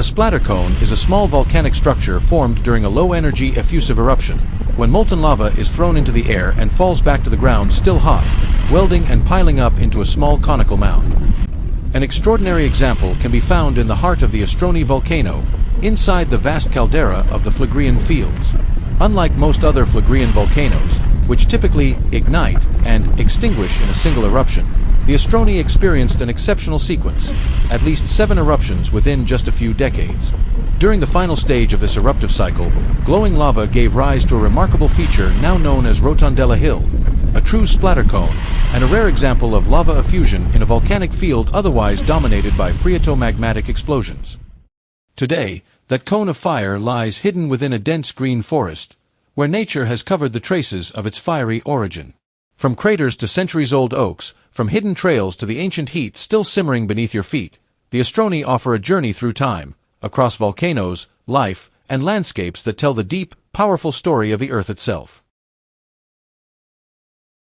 A splatter cone is a small volcanic structure formed during a low-energy effusive eruption, when molten lava is thrown into the air and falls back to the ground still hot, welding and piling up into a small conical mound. An extraordinary example can be found in the heart of the Astroni volcano, inside the vast caldera of the Phlegraean fields. Unlike most other Phlegraean volcanoes, which typically ignite and extinguish in a single eruption, the Astroni experienced an exceptional sequence, at least 7 eruptions within just a few decades. During the final stage of this eruptive cycle, glowing lava gave rise to a remarkable feature now known as Rotondella Hill, a true splatter cone, and a rare example of lava effusion in a volcanic field otherwise dominated by phreatomagmatic explosions. Today, that cone of fire lies hidden within a dense green forest, where nature has covered the traces of its fiery origin. From craters to centuries-old oaks, from hidden trails to the ancient heat still simmering beneath your feet, the Astroni offer a journey through time, across volcanoes, life, and landscapes that tell the deep, powerful story of the Earth itself.